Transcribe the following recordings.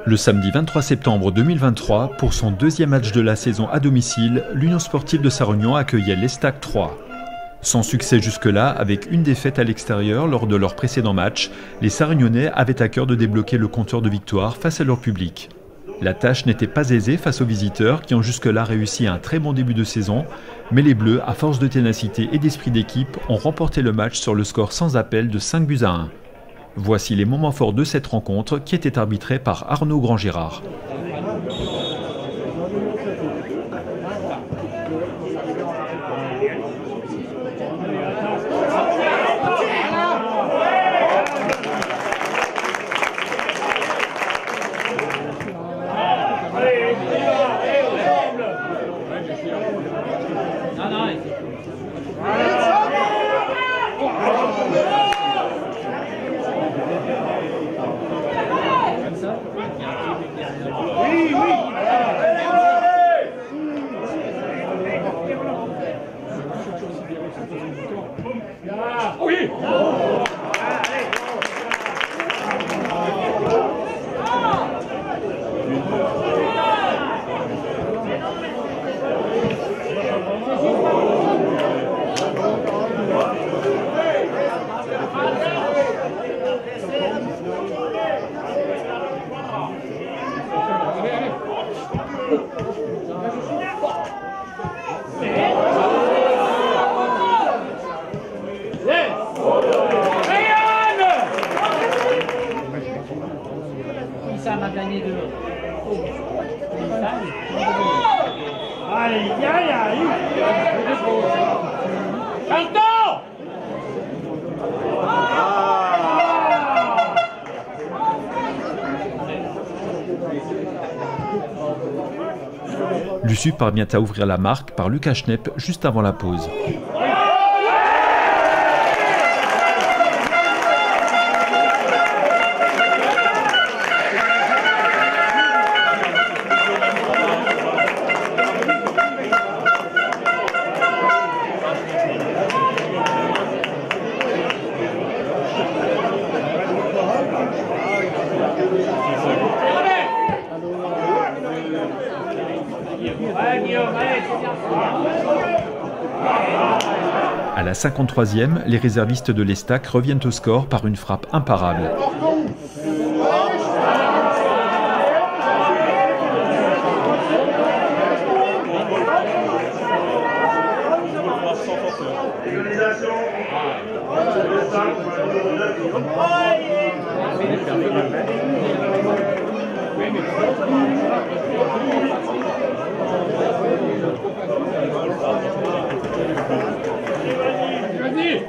Le samedi 23 septembre 2023, pour son deuxième match de la saison à domicile, l'Union sportive de Sarre-Union accueillait l'Estac 3. Sans succès jusque-là, avec une défaite à l'extérieur lors de leur précédent match, les Sarre-Unionnais avaient à cœur de débloquer le compteur de victoire face à leur public. La tâche n'était pas aisée face aux visiteurs qui ont jusque-là réussi un très bon début de saison, mais les Bleus, à force de ténacité et d'esprit d'équipe, ont remporté le match sur le score sans appel de 5-1. Voici les moments forts de cette rencontre qui était arbitrée par Arnaud Grand-Gérard. Oui. Ça m'a gagné de Aïe, aïe, aïe. Canton. Luçu parvient à ouvrir la marque par Lucas Schnepp juste avant la pause. À la 53e, les réservistes de l'Estac reviennent au score par une frappe imparable.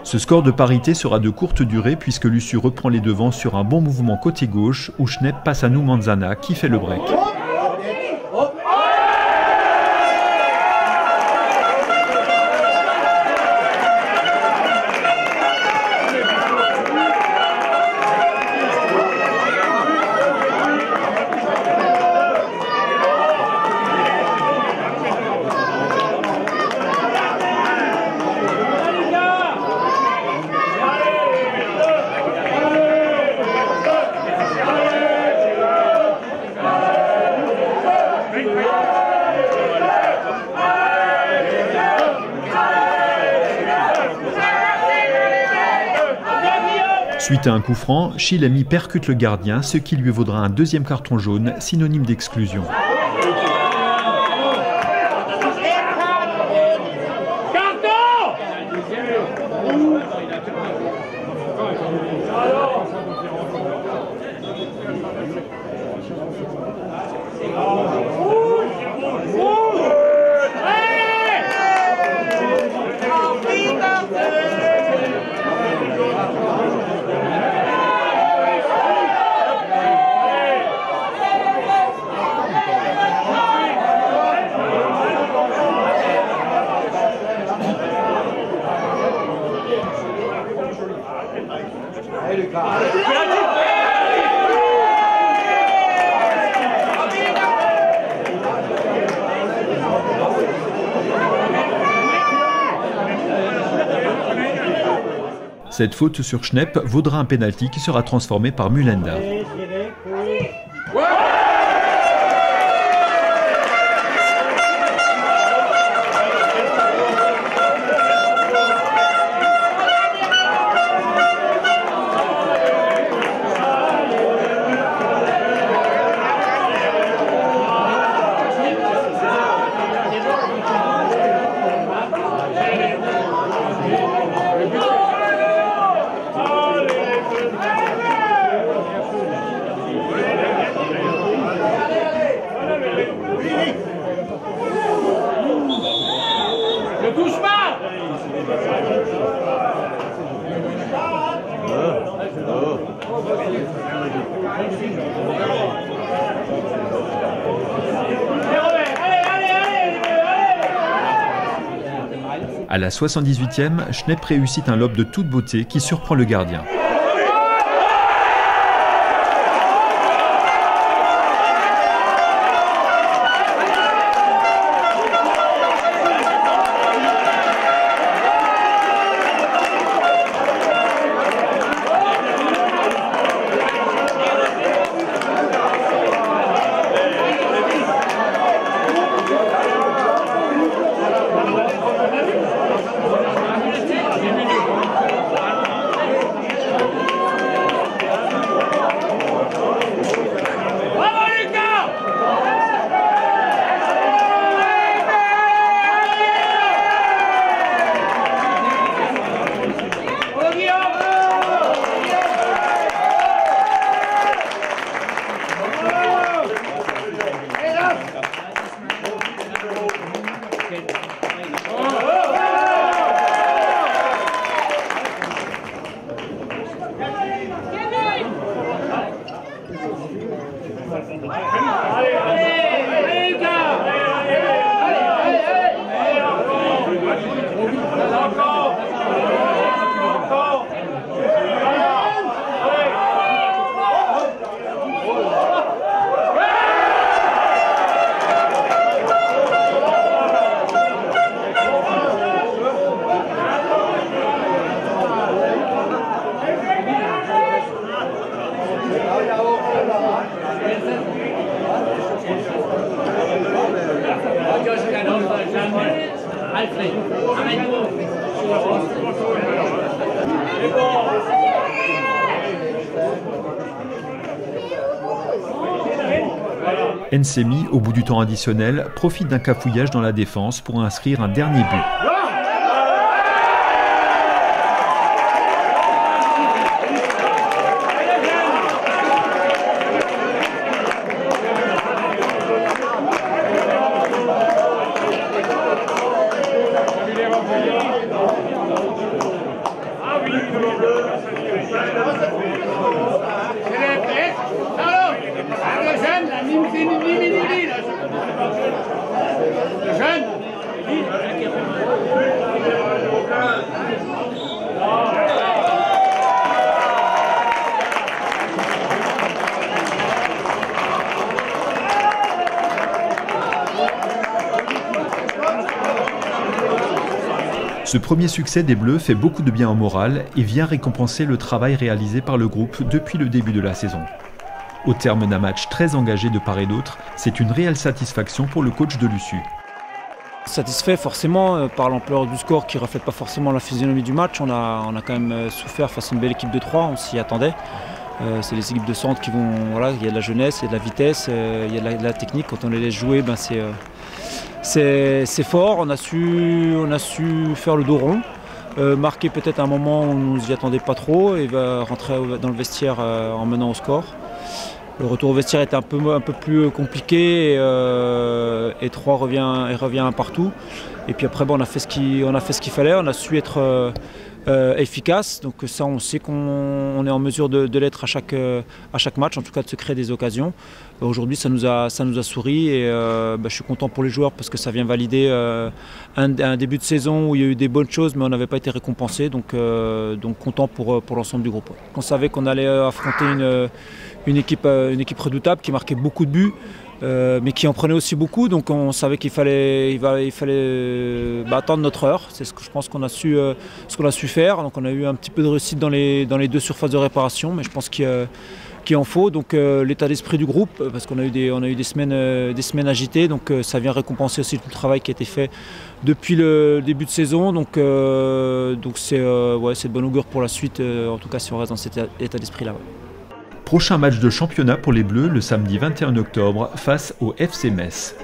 Ce score de parité sera de courte durée puisque Luçu reprend les devants sur un bon mouvement côté gauche où Schnepp passe à Noumanzana qui fait le break. Suite à un coup franc, Chilemi percute le gardien, ce qui lui vaudra un deuxième carton jaune, synonyme d'exclusion. Cette faute sur Schnepp vaudra un pénalty qui sera transformé par Mulenda. Ouais. Ne touche pas. À la 78e, Schnepp réussit un lob de toute beauté qui surprend le gardien. Nsemi, au bout du temps additionnel, profite d'un cafouillage dans la défense pour inscrire un dernier but. Ce premier succès des Bleus fait beaucoup de bien au moral et vient récompenser le travail réalisé par le groupe depuis le début de la saison. Au terme d'un match très engagé de part et d'autre, c'est une réelle satisfaction pour le coach de l'USU. Satisfait forcément par l'ampleur du score qui ne reflète pas forcément la physionomie du match. On a quand même souffert face à une belle équipe de 3, on s'y attendait. C'est les équipes de centre qui vont, voilà, il y a de la jeunesse, il y a de la vitesse, il y a de la technique. Quand on les laisse jouer, ben c'est fort. On a su faire le dos rond, marquer peut-être un moment où on ne nous y attendait pas trop et va rentrer dans le vestiaire en menant au score. Le retour au vestiaire était un peu plus compliqué et 3 revient partout. Et puis après, on a fait ce qu'il fallait, on a su être efficace. Donc ça, on sait qu'on est en mesure de l'être à chaque match, en tout cas de se créer des occasions. Aujourd'hui, ça nous a souri et je suis content pour les joueurs parce que ça vient valider un début de saison où il y a eu des bonnes choses, mais on n'avait pas été récompensé. Donc content pour l'ensemble du groupe. On savait qu'on allait affronter une équipe redoutable qui marquait beaucoup de buts. Mais qui en prenait aussi beaucoup, donc on savait qu'il fallait attendre notre heure. C'est ce que je pense qu'on a su faire. Donc on a eu un petit peu de réussite dans les 2 surfaces de réparation, mais je pense qu'il en faut. Donc l'état d'esprit du groupe, parce qu'on a eu des semaines agitées, donc ça vient récompenser aussi tout le travail qui a été fait depuis le début de saison. Donc c'est de bon augure pour la suite, en tout cas si on reste dans cet état d'esprit-là. Ouais. Prochain match de championnat pour les Bleus le samedi 21 octobre face au FC Metz.